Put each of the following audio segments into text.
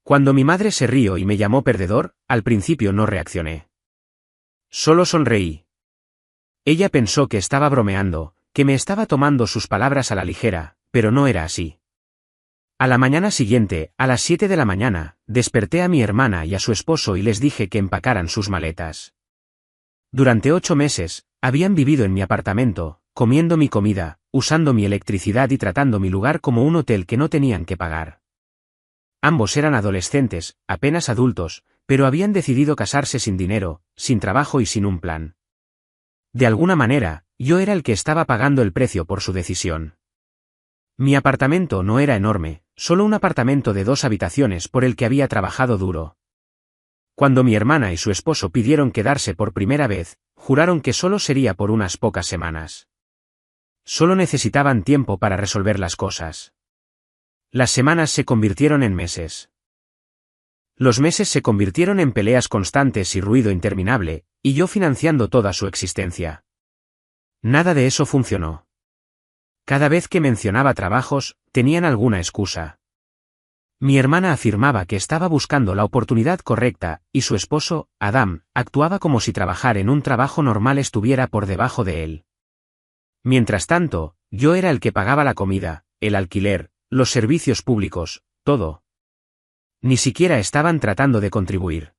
Cuando mi madre se rió y me llamó perdedor, al principio no reaccioné. Solo sonreí. Ella pensó que estaba bromeando, que me estaba tomando sus palabras a la ligera, pero no era así. A la mañana siguiente, a las 7 de la mañana, desperté a mi hermana y a su esposo y les dije que empacaran sus maletas. Durante 8 meses, habían vivido en mi apartamento, comiendo mi comida, usando mi electricidad y tratando mi lugar como un hotel que no tenían que pagar. Ambos eran adolescentes, apenas adultos, pero habían decidido casarse sin dinero, sin trabajo y sin un plan. De alguna manera, yo era el que estaba pagando el precio por su decisión. Mi apartamento no era enorme, solo un apartamento de 2 habitaciones por el que había trabajado duro. Cuando mi hermana y su esposo pidieron quedarse por primera vez, juraron que solo sería por unas pocas semanas. Solo necesitaban tiempo para resolver las cosas. Las semanas se convirtieron en meses. Los meses se convirtieron en peleas constantes y ruido interminable, y yo financiando toda su existencia. Nada de eso funcionó. Cada vez que mencionaba trabajos, tenían alguna excusa. Mi hermana afirmaba que estaba buscando la oportunidad correcta, y su esposo, Adam, actuaba como si trabajar en un trabajo normal estuviera por debajo de él. Mientras tanto, yo era el que pagaba la comida, el alquiler, los servicios públicos, todo. Ni siquiera estaban tratando de contribuir.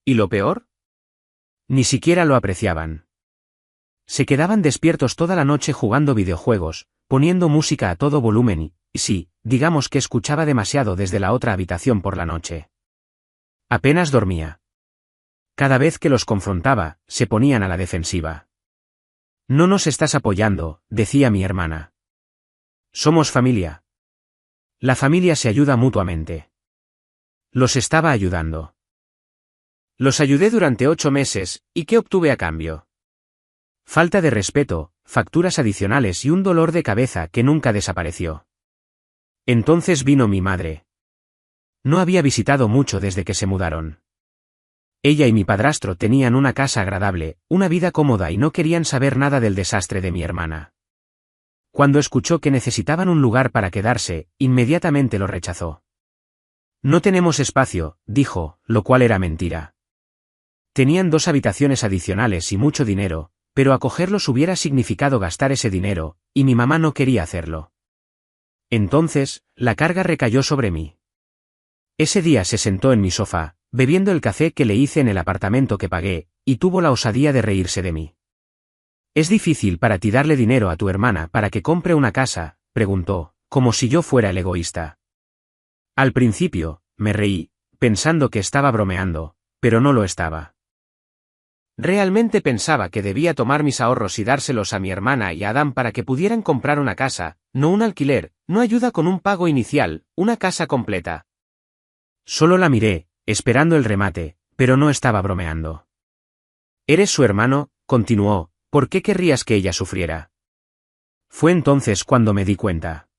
¿Y lo peor? Ni siquiera lo apreciaban. Se quedaban despiertos toda la noche jugando videojuegos, poniendo música a todo volumen y, sí, digamos que escuchaba demasiado desde la otra habitación por la noche. Apenas dormía. Cada vez que los confrontaba, se ponían a la defensiva. No nos estás apoyando, decía mi hermana. Somos familia. La familia se ayuda mutuamente. Los estaba ayudando. Los ayudé durante 8 meses, ¿y qué obtuve a cambio? Falta de respeto, facturas adicionales y un dolor de cabeza que nunca desapareció. Entonces vino mi madre. No había visitado mucho desde que se mudaron. Ella y mi padrastro tenían una casa agradable, una vida cómoda y no querían saber nada del desastre de mi hermana. Cuando escuchó que necesitaban un lugar para quedarse, inmediatamente lo rechazó. No tenemos espacio, dijo, lo cual era mentira. Tenían 2 habitaciones adicionales y mucho dinero, pero acogerlos hubiera significado gastar ese dinero, y mi mamá no quería hacerlo. Entonces, la carga recayó sobre mí. Ese día se sentó en mi sofá, bebiendo el café que le hice en el apartamento que pagué, y tuvo la osadía de reírse de mí. ¿Es difícil para ti darle dinero a tu hermana para que compre una casa?, preguntó, como si yo fuera el egoísta. Al principio, me reí, pensando que estaba bromeando, pero no lo estaba. Realmente pensaba que debía tomar mis ahorros y dárselos a mi hermana y a Adam para que pudieran comprar una casa, no un alquiler, no ayuda con un pago inicial, una casa completa. Solo la miré, esperando el remate, pero no estaba bromeando. ¿Eres su hermano?, continuó, ¿por qué querrías que ella sufriera? Fue entonces cuando me di cuenta.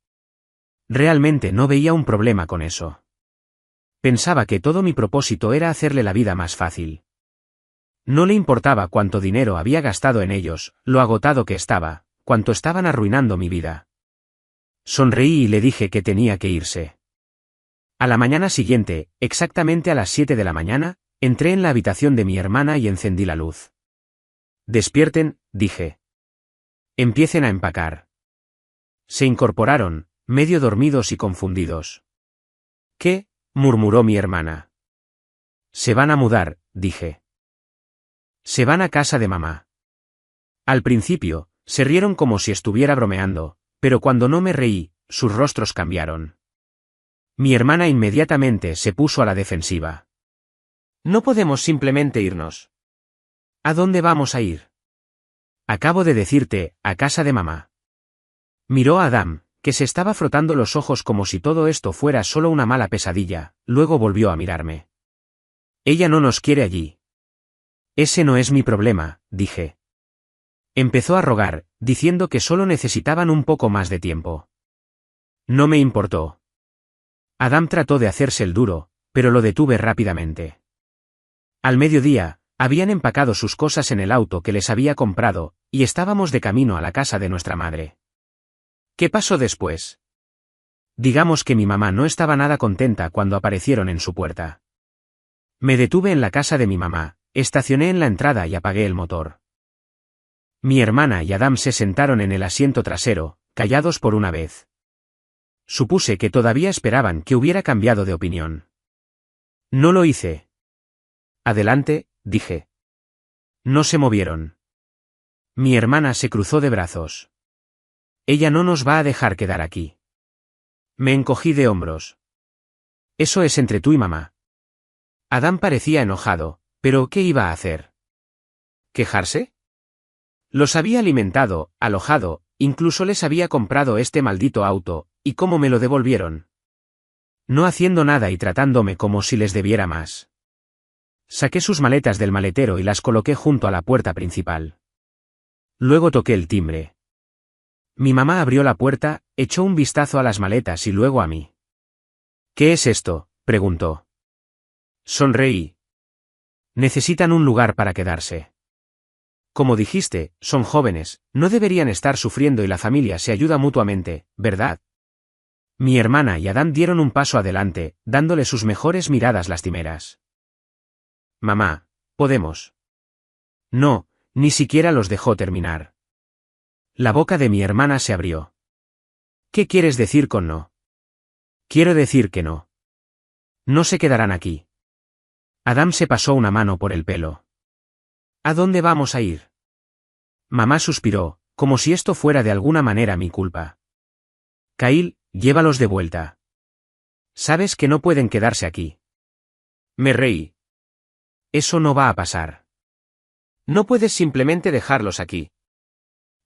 Realmente no veía un problema con eso. Pensaba que todo mi propósito era hacerle la vida más fácil. No le importaba cuánto dinero había gastado en ellos, lo agotado que estaba, cuánto estaban arruinando mi vida. Sonreí y le dije que tenía que irse. A la mañana siguiente, exactamente a las 7 de la mañana, entré en la habitación de mi hermana y encendí la luz. Despierten, dije. Empiecen a empacar. Se incorporaron, medio dormidos y confundidos. ¿Qué?, murmuró mi hermana. Se van a mudar, dije. Se van a casa de mamá. Al principio, se rieron como si estuviera bromeando, pero cuando no me reí, sus rostros cambiaron. Mi hermana inmediatamente se puso a la defensiva. No podemos simplemente irnos. ¿A dónde vamos a ir? Acabo de decirte, a casa de mamá. Miró a Adam, que se estaba frotando los ojos como si todo esto fuera solo una mala pesadilla, luego volvió a mirarme. Ella no nos quiere allí. Ese no es mi problema, dije. Empezó a rogar, diciendo que solo necesitaban un poco más de tiempo. No me importó. Adam trató de hacerse el duro, pero lo detuve rápidamente. Al mediodía, habían empacado sus cosas en el auto que les había comprado, y estábamos de camino a la casa de nuestra madre. ¿Qué pasó después? Digamos que mi mamá no estaba nada contenta cuando aparecieron en su puerta. Me detuve en la casa de mi mamá, estacioné en la entrada y apagué el motor. Mi hermana y Adam se sentaron en el asiento trasero, callados por una vez. Supuse que todavía esperaban que hubiera cambiado de opinión. No lo hice. Adelante, dije. No se movieron. Mi hermana se cruzó de brazos. Ella no nos va a dejar quedar aquí. Me encogí de hombros. Eso es entre tú y mamá. Adam parecía enojado, pero ¿qué iba a hacer? ¿Quejarse? Los había alimentado, alojado, incluso les había comprado este maldito auto, ¿y cómo me lo devolvieron? No haciendo nada y tratándome como si les debiera más. Saqué sus maletas del maletero y las coloqué junto a la puerta principal. Luego toqué el timbre. Mi mamá abrió la puerta, echó un vistazo a las maletas y luego a mí. ¿Qué es esto?, preguntó. Sonreí. Necesitan un lugar para quedarse. Como dijiste, son jóvenes, no deberían estar sufriendo y la familia se ayuda mutuamente, ¿verdad? Mi hermana y Adán dieron un paso adelante, dándole sus mejores miradas lastimeras. Mamá, ¿podemos? No, ni siquiera los dejó terminar. La boca de mi hermana se abrió. ¿Qué quieres decir con no? Quiero decir que no. No se quedarán aquí. Adam se pasó una mano por el pelo. ¿A dónde vamos a ir? Mamá suspiró, como si esto fuera de alguna manera mi culpa. Kyle, llévalos de vuelta. Sabes que no pueden quedarse aquí. Me reí. Eso no va a pasar. No puedes simplemente dejarlos aquí.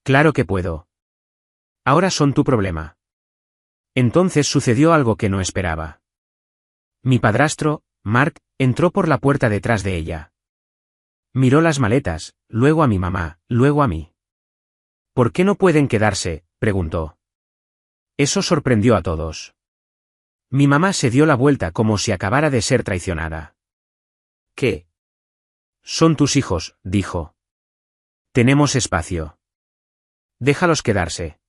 Claro que puedo. Ahora son tu problema. Entonces sucedió algo que no esperaba. Mi padrastro, Mark, entró por la puerta detrás de ella. Miró las maletas, luego a mi mamá, luego a mí. ¿Por qué no pueden quedarse?, preguntó. Eso sorprendió a todos. Mi mamá se dio la vuelta como si acabara de ser traicionada. ¿Qué? Son tus hijos, dijo. Tenemos espacio. Déjalos quedarse.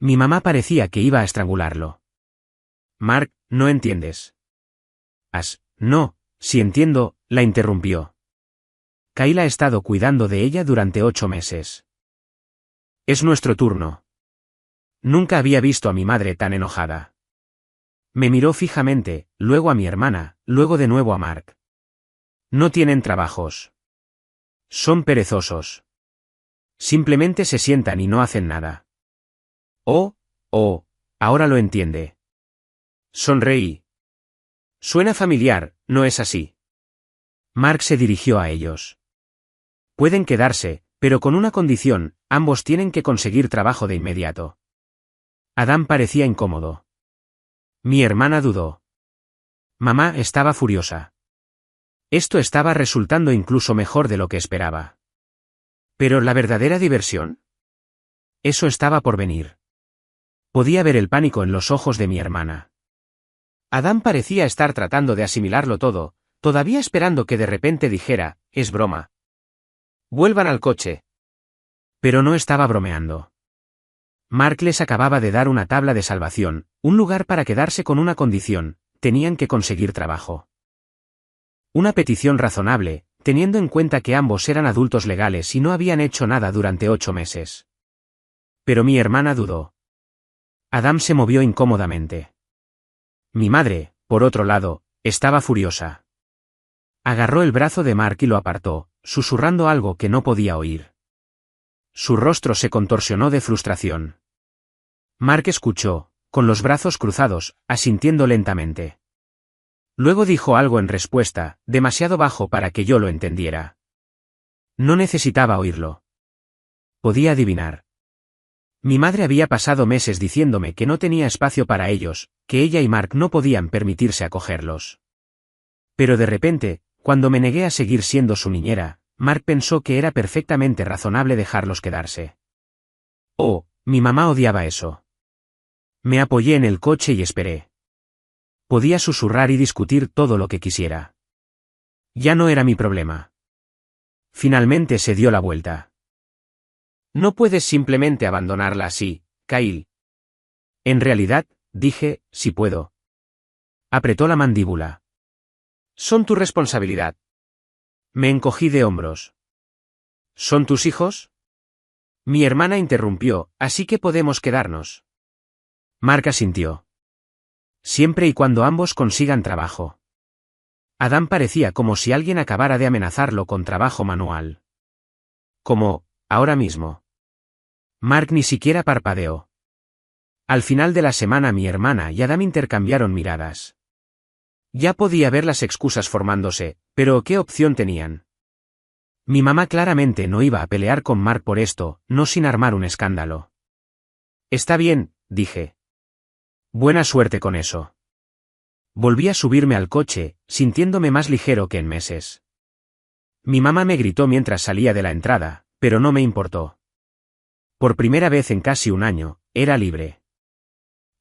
Mi mamá parecía que iba a estrangularlo. Mark, no entiendes. No, si entiendo, la interrumpió. Kyle ha estado cuidando de ella durante 8 meses. Es nuestro turno. Nunca había visto a mi madre tan enojada. Me miró fijamente, luego a mi hermana, luego de nuevo a Mark. No tienen trabajos. Son perezosos. Simplemente se sientan y no hacen nada. Oh, ahora lo entiende. Sonreí. Suena familiar, ¿no es así? Mark se dirigió a ellos. Pueden quedarse, pero con una condición, ambos tienen que conseguir trabajo de inmediato. Adam parecía incómodo. Mi hermana dudó. Mamá estaba furiosa. Esto estaba resultando incluso mejor de lo que esperaba. ¿Pero la verdadera diversión? Eso estaba por venir. Podía ver el pánico en los ojos de mi hermana. Adam parecía estar tratando de asimilarlo todo, todavía esperando que de repente dijera, es broma. Vuelvan al coche. Pero no estaba bromeando. Mark les acababa de dar una tabla de salvación, un lugar para quedarse con una condición, tenían que conseguir trabajo. Una petición razonable, teniendo en cuenta que ambos eran adultos legales y no habían hecho nada durante 8 meses. Pero mi hermana dudó. Adam se movió incómodamente. Mi madre, por otro lado, estaba furiosa. Agarró el brazo de Mark y lo apartó, susurrando algo que no podía oír. Su rostro se contorsionó de frustración. Mark escuchó, con los brazos cruzados, asintiendo lentamente. Luego dijo algo en respuesta, demasiado bajo para que yo lo entendiera. No necesitaba oírlo. Podía adivinar. Mi madre había pasado meses diciéndome que no tenía espacio para ellos, que ella y Mark no podían permitirse acogerlos. Pero de repente, cuando me negué a seguir siendo su niñera, Mark pensó que era perfectamente razonable dejarlos quedarse. Oh, mi mamá odiaba eso. Me apoyé en el coche y esperé. Podía susurrar y discutir todo lo que quisiera. Ya no era mi problema. Finalmente se dio la vuelta. No puedes simplemente abandonarla así, Kyle. En realidad, dije, si puedo. Apretó la mandíbula. Son tu responsabilidad. Me encogí de hombros. ¿Son tus hijos? Mi hermana interrumpió, así que podemos quedarnos. Mark asintió. Siempre y cuando ambos consigan trabajo. Adam parecía como si alguien acabara de amenazarlo con trabajo manual. Como, ahora mismo. Mark ni siquiera parpadeó. Al final de la semana mi hermana y Adam intercambiaron miradas. Ya podía ver las excusas formándose, pero ¿qué opción tenían? Mi mamá claramente no iba a pelear con Mark por esto, no sin armar un escándalo. Está bien, dije. Buena suerte con eso. Volví a subirme al coche, sintiéndome más ligero que en meses. Mi mamá me gritó mientras salía de la entrada, pero no me importó. Por primera vez en casi un año, era libre.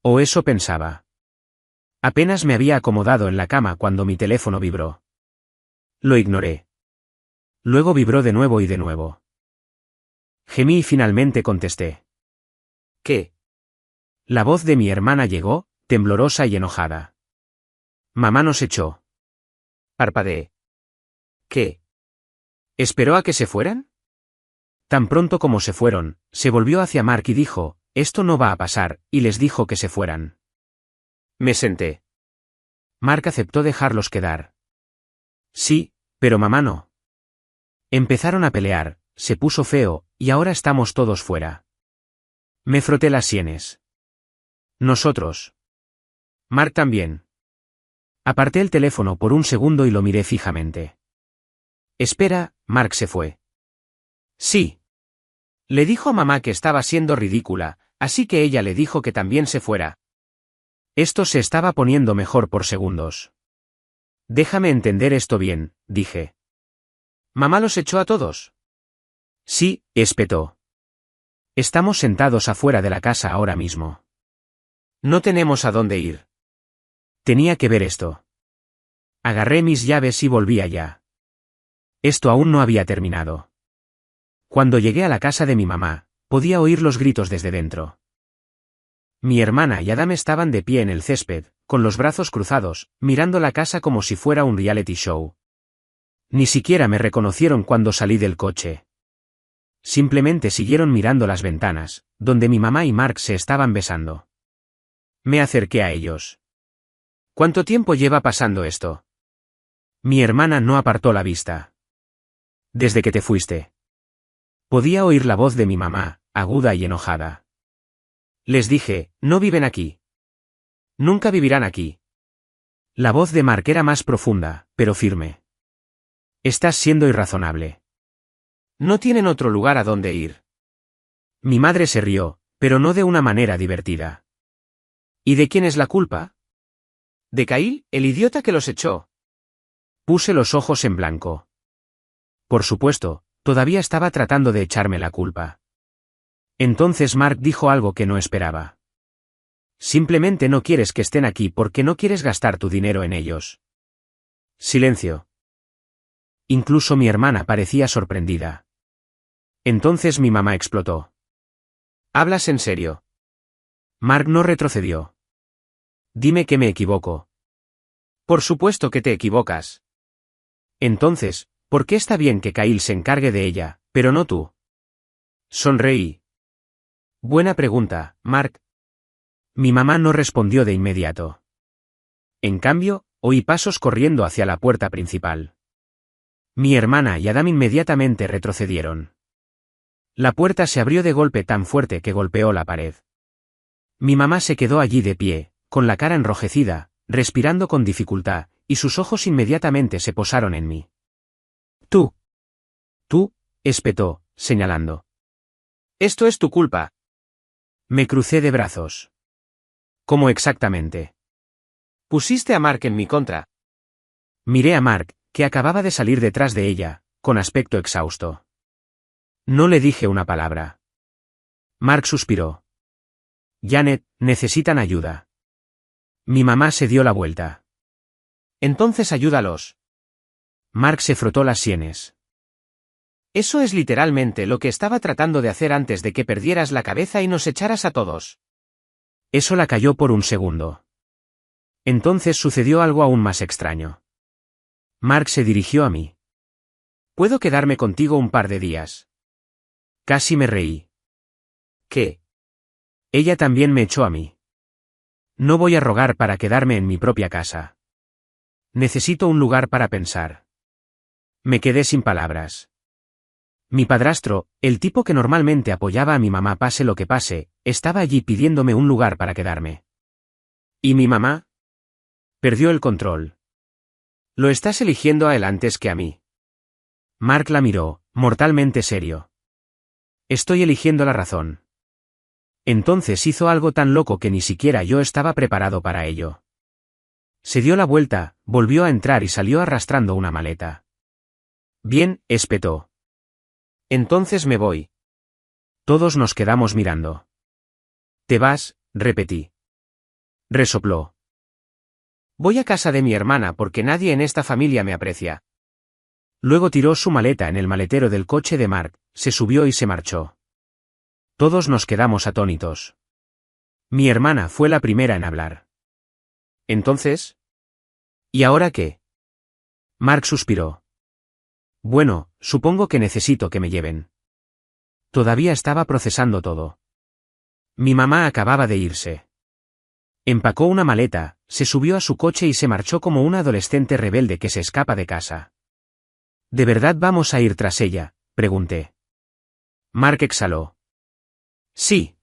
O eso pensaba. Apenas me había acomodado en la cama cuando mi teléfono vibró. Lo ignoré. Luego vibró de nuevo y de nuevo. Gemí y finalmente contesté. ¿Qué? La voz de mi hermana llegó, temblorosa y enojada. Mamá nos echó. Parpadeé. ¿Qué? ¿Esperó a que se fueran? Tan pronto como se fueron, se volvió hacia Mark y dijo, esto no va a pasar, y les dijo que se fueran. Me senté. Mark aceptó dejarlos quedar. Sí, pero mamá no. Empezaron a pelear, se puso feo, y ahora estamos todos fuera. Me froté las sienes. Nosotros. Mark también. Aparté el teléfono por un segundo y lo miré fijamente. Espera, Mark se fue. Sí. Le dijo a mamá que estaba siendo ridícula, así que ella le dijo que también se fuera. Esto se estaba poniendo mejor por segundos. Déjame entender esto bien, dije. ¿Mamá los echó a todos? Sí, espetó. Estamos sentados afuera de la casa ahora mismo. No tenemos a dónde ir. Tenía que ver esto. Agarré mis llaves y volví allá. Esto aún no había terminado. Cuando llegué a la casa de mi mamá, podía oír los gritos desde dentro. Mi hermana y Adam estaban de pie en el césped, con los brazos cruzados, mirando la casa como si fuera un reality show. Ni siquiera me reconocieron cuando salí del coche. Simplemente siguieron mirando las ventanas, donde mi mamá y Mark se estaban besando. Me acerqué a ellos. ¿Cuánto tiempo lleva pasando esto? Mi hermana no apartó la vista. Desde que te fuiste. Podía oír la voz de mi mamá, aguda y enojada. Les dije, no viven aquí. Nunca vivirán aquí. La voz de Mark era más profunda, pero firme. Estás siendo irrazonable. No tienen otro lugar a donde ir. Mi madre se rió, pero no de una manera divertida. ¿Y de quién es la culpa? De Kyle, el idiota que los echó. Puse los ojos en blanco. Por supuesto, todavía estaba tratando de echarme la culpa. Entonces Mark dijo algo que no esperaba. Simplemente no quieres que estén aquí porque no quieres gastar tu dinero en ellos. Silencio. Incluso mi hermana parecía sorprendida. Entonces mi mamá explotó. ¿Hablas en serio? Mark no retrocedió. Dime que me equivoco. Por supuesto que te equivocas. Entonces, ¿por qué está bien que Kyle se encargue de ella, pero no tú? Sonreí. Buena pregunta, Mark. Mi mamá no respondió de inmediato. En cambio, oí pasos corriendo hacia la puerta principal. Mi hermana y Adam inmediatamente retrocedieron. La puerta se abrió de golpe tan fuerte que golpeó la pared. Mi mamá se quedó allí de pie, con la cara enrojecida, respirando con dificultad, y sus ojos inmediatamente se posaron en mí. Tú, espetó, señalando. Esto es tu culpa. Me crucé de brazos. ¿Cómo exactamente? Pusiste a Mark en mi contra. Miré a Mark, que acababa de salir detrás de ella, con aspecto exhausto. No le dije una palabra. Mark suspiró. Janet, necesitan ayuda. Mi mamá se dio la vuelta. Entonces ayúdalos. Mark se frotó las sienes. Eso es literalmente lo que estaba tratando de hacer antes de que perdieras la cabeza y nos echaras a todos. Eso la calló por un segundo. Entonces sucedió algo aún más extraño. Mark se dirigió a mí. ¿Puedo quedarme contigo un par de días? Casi me reí. ¿Qué? Ella también me echó a mí. No voy a rogar para quedarme en mi propia casa. Necesito un lugar para pensar. Me quedé sin palabras. Mi padrastro, el tipo que normalmente apoyaba a mi mamá pase lo que pase, estaba allí pidiéndome un lugar para quedarme. ¿Y mi mamá? Perdió el control. Lo estás eligiendo a él antes que a mí. Mark la miró, mortalmente serio. Estoy eligiendo la razón. Entonces hizo algo tan loco que ni siquiera yo estaba preparado para ello. Se dio la vuelta, volvió a entrar y salió arrastrando una maleta. Bien, espetó. Entonces me voy. Todos nos quedamos mirando. ¿Te vas? Repetí. Resopló. Voy a casa de mi hermana porque nadie en esta familia me aprecia. Luego tiró su maleta en el maletero del coche de Mark, se subió y se marchó. Todos nos quedamos atónitos. Mi hermana fue la primera en hablar. ¿Entonces? ¿Y ahora qué? Mark suspiró. Bueno, supongo que necesito que me lleven. Todavía estaba procesando todo. Mi mamá acababa de irse. Empacó una maleta, se subió a su coche y se marchó como una adolescente rebelde que se escapa de casa. ¿De verdad vamos a ir tras ella?, pregunté. Mark exhaló. Sí.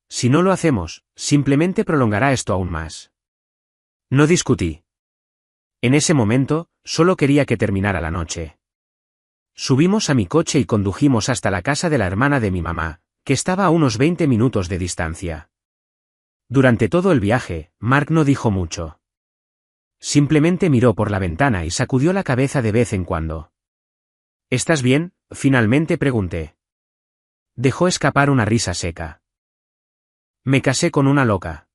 Si no lo hacemos, simplemente prolongará esto aún más. No discutí. En ese momento, solo quería que terminara la noche. Subimos a mi coche y condujimos hasta la casa de la hermana de mi mamá, que estaba a unos 20 minutos de distancia. Durante todo el viaje, Mark no dijo mucho. Simplemente miró por la ventana y sacudió la cabeza de vez en cuando. ¿Estás bien?, finalmente pregunté. Dejó escapar una risa seca. Me casé con una loca.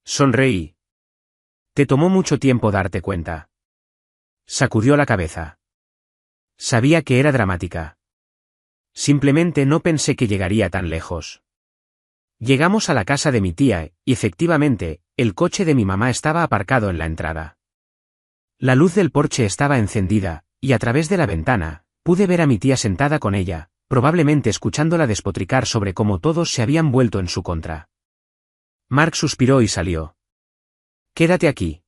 Sonreí. ¿Te tomó mucho tiempo darte cuenta? Sacudió la cabeza. Sabía que era dramática. Simplemente no pensé que llegaría tan lejos. Llegamos a la casa de mi tía, y efectivamente, el coche de mi mamá estaba aparcado en la entrada. La luz del porche estaba encendida, y a través de la ventana, pude ver a mi tía sentada con ella, probablemente escuchándola despotricar sobre cómo todos se habían vuelto en su contra. Mark suspiró y salió. Quédate aquí.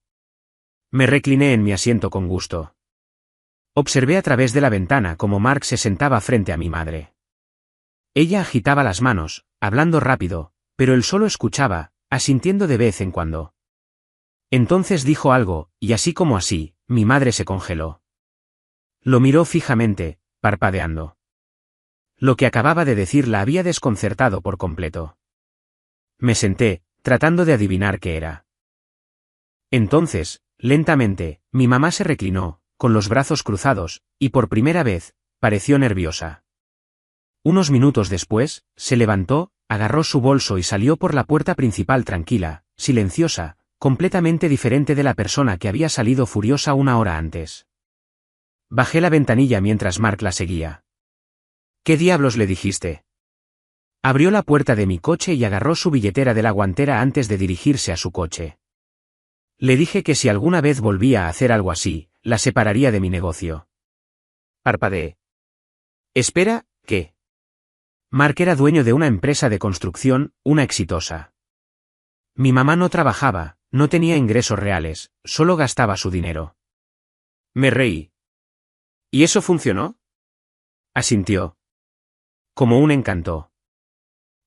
Me recliné en mi asiento con gusto. Observé a través de la ventana cómo Mark se sentaba frente a mi madre. Ella agitaba las manos, hablando rápido, pero él solo escuchaba, asintiendo de vez en cuando. Entonces dijo algo, y así como así, mi madre se congeló. Lo miró fijamente, parpadeando. Lo que acababa de decir la había desconcertado por completo. Me senté, tratando de adivinar qué era. Entonces, lentamente, mi mamá se reclinó, con los brazos cruzados, y por primera vez, pareció nerviosa. Unos minutos después, se levantó, agarró su bolso y salió por la puerta principal tranquila, silenciosa, completamente diferente de la persona que había salido furiosa una hora antes. Bajé la ventanilla mientras Mark la seguía. ¿Qué diablos le dijiste? Abrió la puerta de mi coche y agarró su billetera de la guantera antes de dirigirse a su coche. Le dije que si alguna vez volvía a hacer algo así, la separaría de mi negocio. Parpadeé. Espera, ¿qué? Mark era dueño de una empresa de construcción, una exitosa. Mi mamá no trabajaba, no tenía ingresos reales, solo gastaba su dinero. Me reí. ¿Y eso funcionó? Asintió. Como un encanto.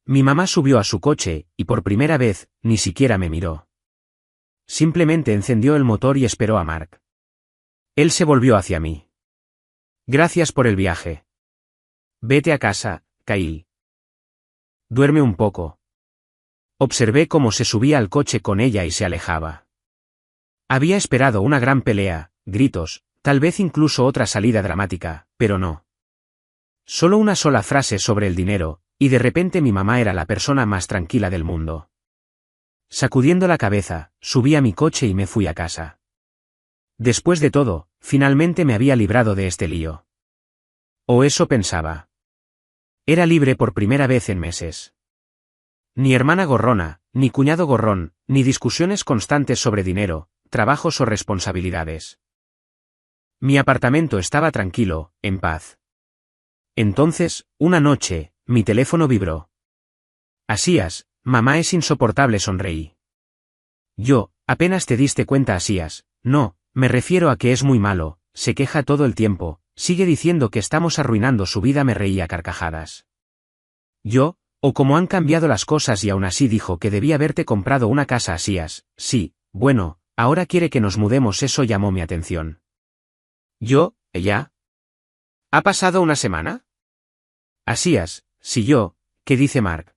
Mi mamá subió a su coche, y por primera vez, ni siquiera me miró. Simplemente encendió el motor y esperó a Mark. Él se volvió hacia mí. Gracias por el viaje. Vete a casa, Kyle. Duerme un poco. Observé cómo se subía al coche con ella y se alejaba. Había esperado una gran pelea, gritos, tal vez incluso otra salida dramática, pero no. Solo una sola frase sobre el dinero, y de repente mi mamá era la persona más tranquila del mundo. Sacudiendo la cabeza, subí a mi coche y me fui a casa. Después de todo, finalmente me había librado de este lío. O eso pensaba. Era libre por primera vez en meses. Ni hermana gorrona, ni cuñado gorrón, ni discusiones constantes sobre dinero, trabajos o responsabilidades. Mi apartamento estaba tranquilo, en paz. Entonces, una noche, mi teléfono vibró. Asías, mamá es insoportable, sonreí. Yo, apenas te diste cuenta, Asías, no, me refiero a que es muy malo, se queja todo el tiempo, sigue diciendo que estamos arruinando su vida, me reí a carcajadas. Yo, o cómo han cambiado las cosas, y aún así dijo que debía haberte comprado una casa, Asías, sí, bueno, ahora quiere que nos mudemos, eso llamó mi atención. Yo, ¿ella? ¿Ha pasado una semana? Asías, si yo, ¿qué dice Mark?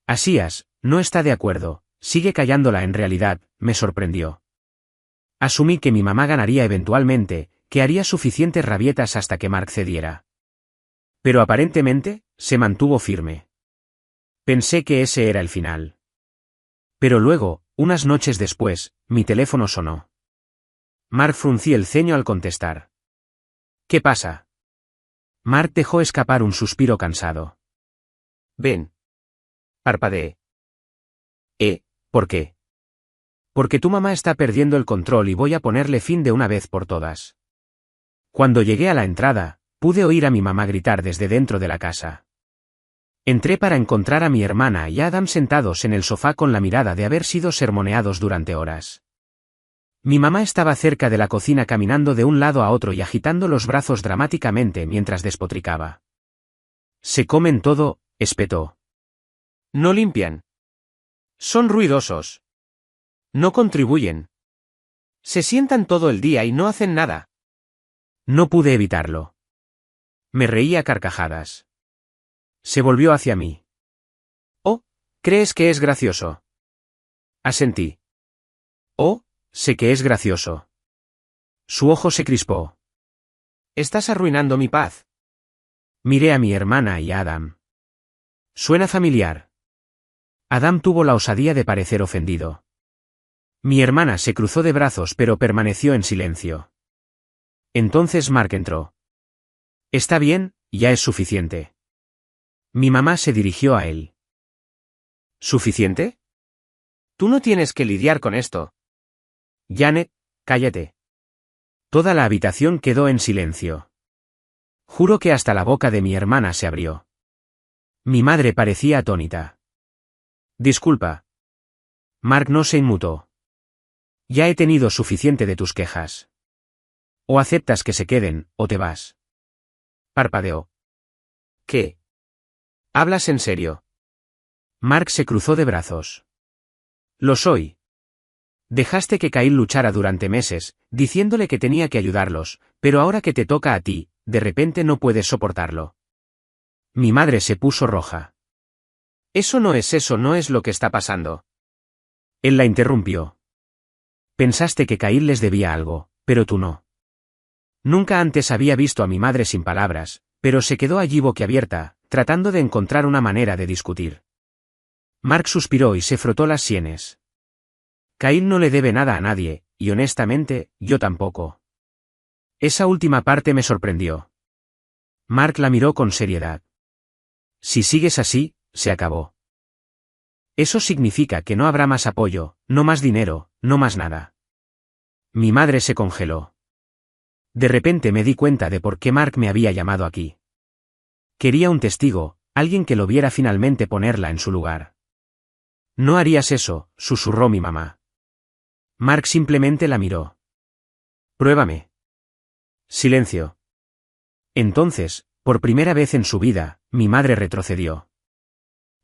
Asías, no está de acuerdo, sigue callándola, en realidad, me sorprendió. Asumí que mi mamá ganaría eventualmente, que haría suficientes rabietas hasta que Mark cediera. Pero aparentemente, se mantuvo firme. Pensé que ese era el final. Pero luego, unas noches después, mi teléfono sonó. Mark fruncí el ceño al contestar. ¿Qué pasa? Mark dejó escapar un suspiro cansado. Ven. Parpadeé. ¿Por qué? Porque tu mamá está perdiendo el control y voy a ponerle fin de una vez por todas. Cuando llegué a la entrada, pude oír a mi mamá gritar desde dentro de la casa. Entré para encontrar a mi hermana y a Adam sentados en el sofá con la mirada de haber sido sermoneados durante horas. Mi mamá estaba cerca de la cocina caminando de un lado a otro y agitando los brazos dramáticamente mientras despotricaba. Se comen todo, espetó. No limpian. Son ruidosos. No contribuyen. Se sientan todo el día y no hacen nada. No pude evitarlo. Me reí a carcajadas. Se volvió hacia mí. Oh, ¿crees que es gracioso? Asentí. Oh, sé que es gracioso. Su ojo se crispó. Estás arruinando mi paz. Miré a mi hermana y a Adam. Suena familiar. Adam tuvo la osadía de parecer ofendido. Mi hermana se cruzó de brazos pero permaneció en silencio. Entonces Mark entró. Está bien, ya es suficiente. Mi mamá se dirigió a él. ¿Suficiente? Tú no tienes que lidiar con esto. Janet, cállate. Toda la habitación quedó en silencio. Juro que hasta la boca de mi hermana se abrió. Mi madre parecía atónita. Disculpa. Mark no se inmutó. Ya he tenido suficiente de tus quejas. O aceptas que se queden, o te vas. Parpadeó. ¿Qué? ¿Hablas en serio? Mark se cruzó de brazos. Lo soy. Dejaste que Kyle luchara durante meses, diciéndole que tenía que ayudarlos, pero ahora que te toca a ti, de repente no puedes soportarlo. Mi madre se puso roja. Eso no es lo que está pasando. Él la interrumpió. Pensaste que Kyle les debía algo, pero tú no. Nunca antes había visto a mi madre sin palabras, pero se quedó allí boquiabierta, tratando de encontrar una manera de discutir. Mark suspiró y se frotó las sienes. Kyle no le debe nada a nadie, y honestamente, yo tampoco. Esa última parte me sorprendió. Mark la miró con seriedad. Si sigues así, se acabó. Eso significa que no habrá más apoyo, no más dinero, no más nada. Mi madre se congeló. De repente me di cuenta de por qué Mark me había llamado aquí. Quería un testigo, alguien que lo viera finalmente ponerla en su lugar. No harías eso, susurró mi mamá. Mark simplemente la miró. Pruébame. Silencio. Entonces, por primera vez en su vida, mi madre retrocedió.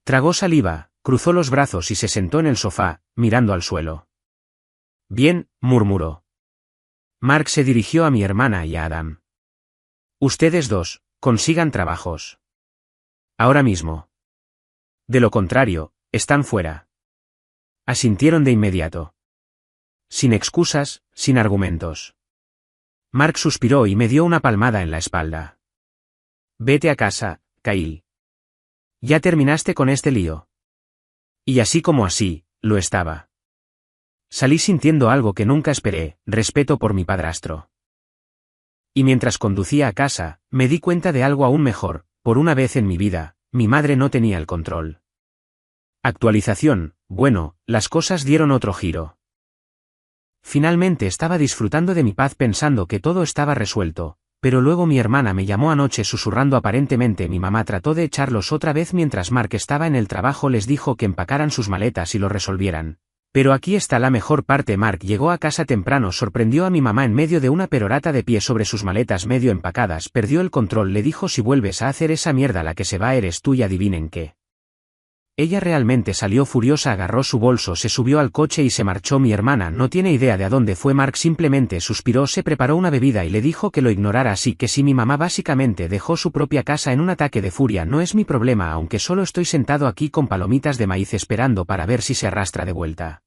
Tragó saliva, cruzó los brazos y se sentó en el sofá, mirando al suelo. Bien, murmuró. Mark se dirigió a mi hermana y a Adam. Ustedes dos, consigan trabajos. Ahora mismo. De lo contrario, están fuera. Asintieron de inmediato. Sin excusas, sin argumentos. Mark suspiró y me dio una palmada en la espalda. Vete a casa, Kyle. Ya terminaste con este lío. Y así como así, lo estaba. Salí sintiendo algo que nunca esperé, respeto por mi padrastro. Y mientras conducía a casa, me di cuenta de algo aún mejor, por una vez en mi vida, mi madre no tenía el control. Actualización, Bueno, las cosas dieron otro giro. Finalmente estaba disfrutando de mi paz pensando que todo estaba resuelto, pero luego mi hermana me llamó anoche susurrando aparentemente mi mamá trató de echarlos otra vez mientras Mark estaba en el trabajo les dijo que empacaran sus maletas y lo resolvieran. Pero aquí está la mejor parte Mark llegó a casa temprano sorprendió a mi mamá en medio de una perorata de pie sobre sus maletas medio empacadas perdió el control le dijo si vuelves a hacer esa mierda la que se va eres tú y adivinen qué. Ella realmente salió furiosa agarró su bolso se subió al coche y se marchó mi hermana no tiene idea de a dónde fue Mark simplemente suspiró se preparó una bebida y le dijo que lo ignorara así que si mi mamá básicamente dejó su propia casa en un ataque de furia no es mi problema aunque solo estoy sentado aquí con palomitas de maíz esperando para ver si se arrastra de vuelta.